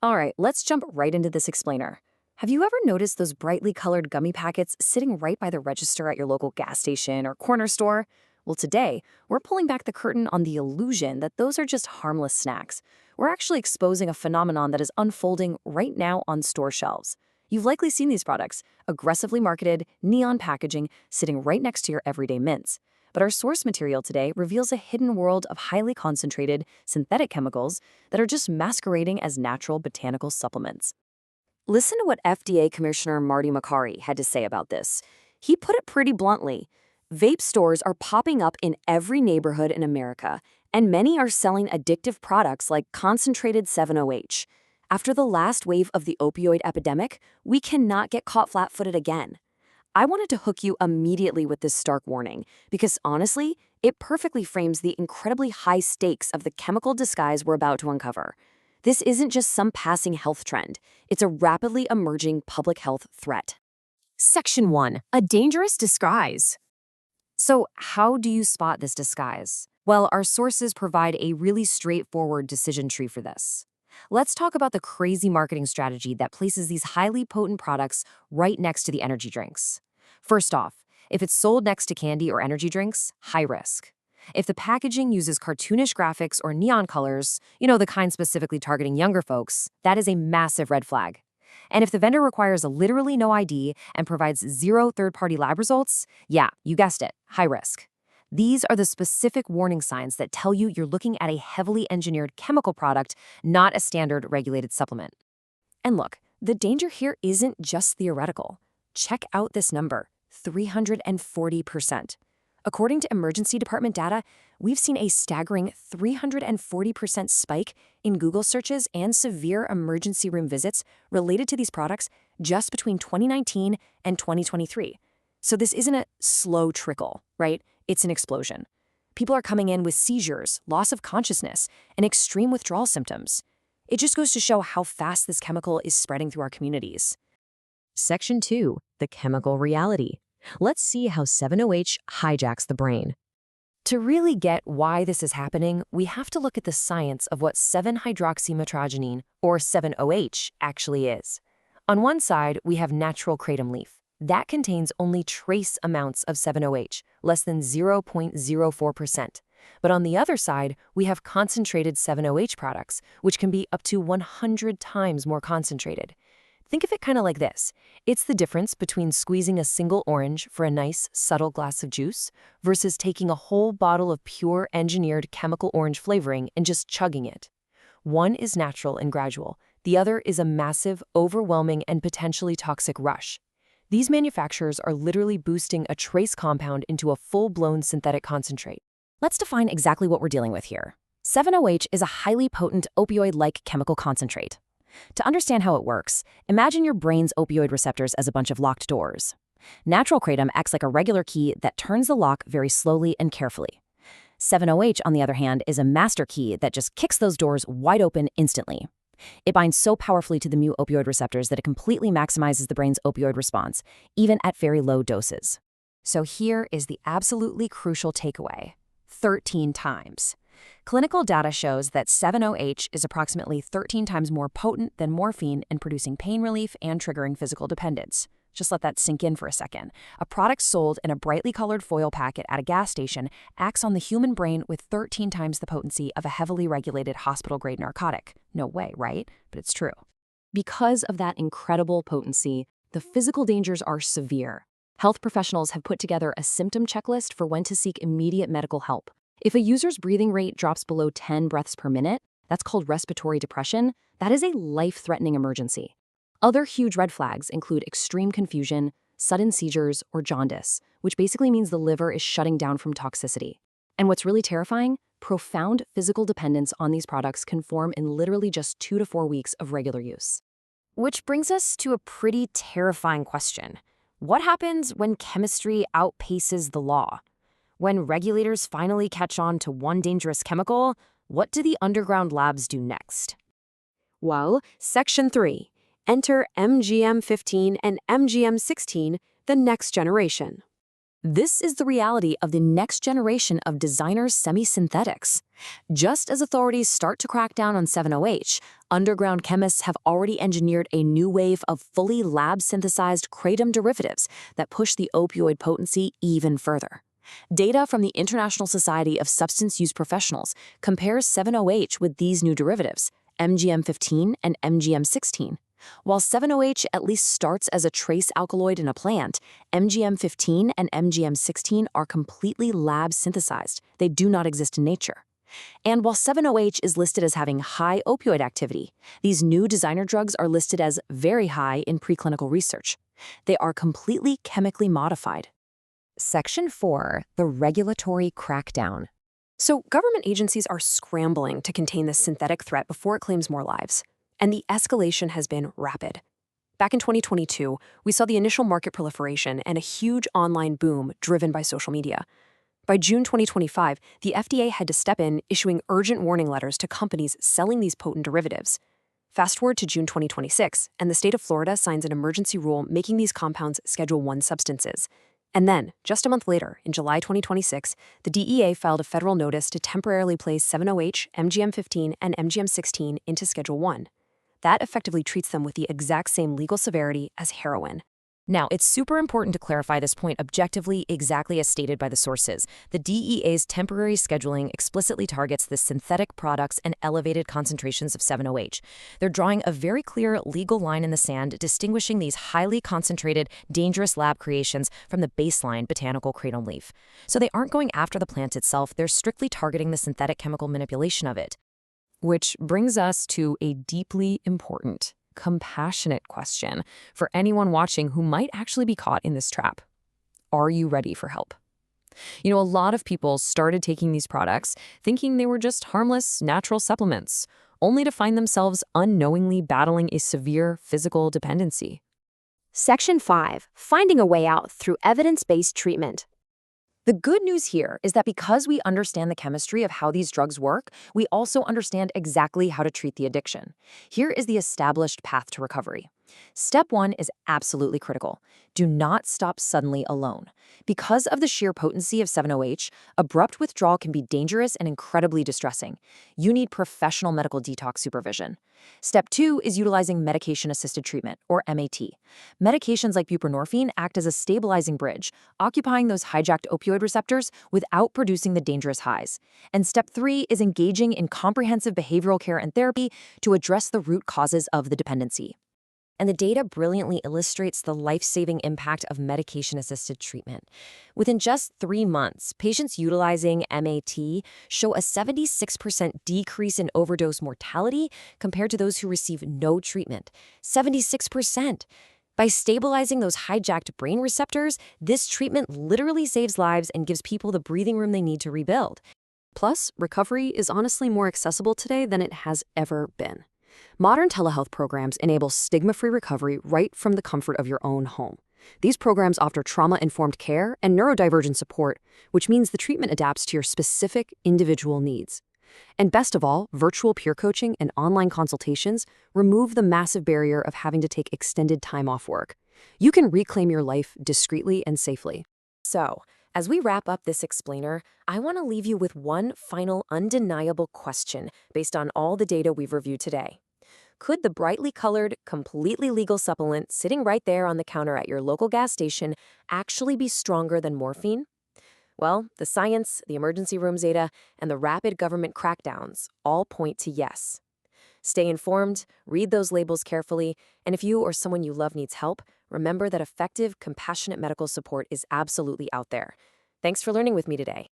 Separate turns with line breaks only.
All right, let's jump right into this explainer. Have you ever noticed those brightly colored gummy packets sitting right by the register at your local gas station or corner store? Well, today, we're pulling back the curtain on the illusion that those are just harmless snacks. We're actually exposing a phenomenon that is unfolding right now on store shelves. You've likely seen these products, aggressively marketed, neon packaging, sitting right next to your everyday mints. But our source material today reveals a hidden world of highly concentrated, synthetic chemicals that are just masquerading as natural botanical supplements. Listen to what FDA Commissioner Marty Makary had to say about this. He put it pretty bluntly. Vape stores are popping up in every neighborhood in America, and many are selling addictive products like concentrated 7-OH. After the last wave of the opioid epidemic, we cannot get caught flat-footed again. I wanted to hook you immediately with this stark warning because honestly, it perfectly frames the incredibly high stakes of the chemical disguise we're about to uncover. This isn't just some passing health trend, it's a rapidly emerging public health threat. Section 1. A dangerous disguise. So, how do you spot this disguise? Well, our sources provide a really straightforward decision tree for this. Let's talk about the crazy marketing strategy that places these highly potent products right next to the energy drinks. First off, if it's sold next to candy or energy drinks, high risk. If the packaging uses cartoonish graphics or neon colors, the kind specifically targeting younger folks, that is a massive red flag. And if the vendor requires literally no ID and provides zero third-party lab results, yeah, you guessed it, high risk. These are the specific warning signs that tell you you're looking at a heavily engineered chemical product, not a standard regulated supplement. And look, the danger here isn't just theoretical. Check out this number, 340%. According to emergency department data, we've seen a staggering 340% spike in Google searches and severe emergency room visits related to these products just between 2019 and 2023. So this isn't a slow trickle, right? It's an explosion. People are coming in with seizures, loss of consciousness, and extreme withdrawal symptoms. It just goes to show how fast this chemical is spreading through our communities. Section 2. The chemical reality. Let's see how 7-OH hijacks the brain. To really get why this is happening, we have to look at the science of what 7-hydroxymetrogenine, or 7-OH, actually is. On one side, we have natural kratom leaf. That contains only trace amounts of 7-OH, less than 0.04%. But on the other side, we have concentrated 7-OH products, which can be up to 100 times more concentrated. Think of it kind of like this. It's the difference between squeezing a single orange for a nice, subtle glass of juice versus taking a whole bottle of pure engineered chemical orange flavoring and just chugging it. One is natural and gradual. The other is a massive, overwhelming, and potentially toxic rush. These manufacturers are literally boosting a trace compound into a full-blown synthetic concentrate. Let's define exactly what we're dealing with here. 7-OH is a highly potent opioid-like chemical concentrate. To understand how it works, imagine your brain's opioid receptors as a bunch of locked doors. Natural kratom acts like a regular key that turns the lock very slowly and carefully. 7-OH, on the other hand, is a master key that just kicks those doors wide open instantly. It binds so powerfully to the mu opioid receptors that it completely maximizes the brain's opioid response, even at very low doses. So here is the absolutely crucial takeaway: 13 times. Clinical data shows that 7-OH is approximately 13 times more potent than morphine in producing pain relief and triggering physical dependence. Just let that sink in for a second. A product sold in a brightly colored foil packet at a gas station acts on the human brain with 13 times the potency of a heavily regulated hospital-grade narcotic. No way, right? But it's true. Because of that incredible potency, the physical dangers are severe. Health professionals have put together a symptom checklist for when to seek immediate medical help. If a user's breathing rate drops below 10 breaths per minute, that's called respiratory depression, that is a life-threatening emergency. Other huge red flags include extreme confusion, sudden seizures, or jaundice, which basically means the liver is shutting down from toxicity. And what's really terrifying? Profound physical dependence on these products can form in literally just 2 to 4 weeks of regular use. Which brings us to a pretty terrifying question. What happens when chemistry outpaces the law? When regulators finally catch on to one dangerous chemical, what do the underground labs do next? Well, Section 3. Enter MGM-15 and MGM-16, the next generation. This is the reality of the next generation of designer semi-synthetics. Just as authorities start to crack down on 7-OH, underground chemists have already engineered a new wave of fully lab-synthesized kratom derivatives that push the opioid potency even further. Data from the International Society of Substance Use Professionals compares 7-OH with these new derivatives, MGM-15 and MGM-16. While 7-OH at least starts as a trace alkaloid in a plant, MGM-15 and MGM-16 are completely lab-synthesized. They do not exist in nature. And while 7-OH is listed as having high opioid activity, these new designer drugs are listed as very high in preclinical research. They are completely chemically modified. Section 4. The regulatory crackdown. So government agencies are scrambling to contain this synthetic threat before it claims more lives. And the escalation has been rapid. Back in 2022, we saw the initial market proliferation and a huge online boom driven by social media. By June 2025, the FDA had to step in, issuing urgent warning letters to companies selling these potent derivatives. Fast forward to June 2026, and the state of Florida signs an emergency rule making these compounds Schedule I substances. And then, just a month later, in July 2026, the DEA filed a federal notice to temporarily place 7-OH, MGM-15, and MGM-16 into Schedule I. That effectively treats them with the exact same legal severity as heroin. Now, it's super important to clarify this point objectively, exactly as stated by the sources. The DEA's temporary scheduling explicitly targets the synthetic products and elevated concentrations of 7-OH. They're drawing a very clear legal line in the sand, distinguishing these highly concentrated, dangerous lab creations from the baseline botanical kratom leaf. So they aren't going after the plant itself, they're strictly targeting the synthetic chemical manipulation of it. Which brings us to a deeply important, compassionate question for anyone watching who might actually be caught in this trap. Are you ready for help? A lot of people started taking these products thinking they were just harmless, natural supplements, only to find themselves unknowingly battling a severe physical dependency.
Section 5. Finding a way out through evidence-based treatment.
The good news here is that because we understand the chemistry of how these drugs work, we also understand exactly how to treat the addiction. Here is the established path to recovery. Step 1 is absolutely critical. Do not stop suddenly alone. Because of the sheer potency of 7-OH, abrupt withdrawal can be dangerous and incredibly distressing. You need professional medical detox supervision. Step 2 is utilizing medication-assisted treatment, or MAT. Medications like buprenorphine act as a stabilizing bridge, occupying those hijacked opioid receptors without producing the dangerous highs. And step 3 is engaging in comprehensive behavioral care and therapy to address the root causes of the dependency. And the data brilliantly illustrates the life-saving impact of medication-assisted treatment. Within just 3 months, patients utilizing MAT show a 76% decrease in overdose mortality compared to those who receive no treatment. 76%! By stabilizing those hijacked brain receptors, this treatment literally saves lives and gives people the breathing room they need to rebuild. Plus, recovery is honestly more accessible today than it has ever been. Modern telehealth programs enable stigma-free recovery right from the comfort of your own home. These programs offer trauma-informed care and neurodivergent support, which means the treatment adapts to your specific individual needs. And best of all, virtual peer coaching and online consultations remove the massive barrier of having to take extended time off work. You can reclaim your life discreetly and safely. So, as we wrap up this explainer, I want to leave you with one final undeniable question based on all the data we've reviewed today. Could the brightly colored, completely legal supplement sitting right there on the counter at your local gas station actually be stronger than morphine? Well, the science, the emergency rooms data, and the rapid government crackdowns all point to yes. Stay informed, read those labels carefully, and if you or someone you love needs help, remember that effective, compassionate medical support is absolutely out there. Thanks for learning with me today.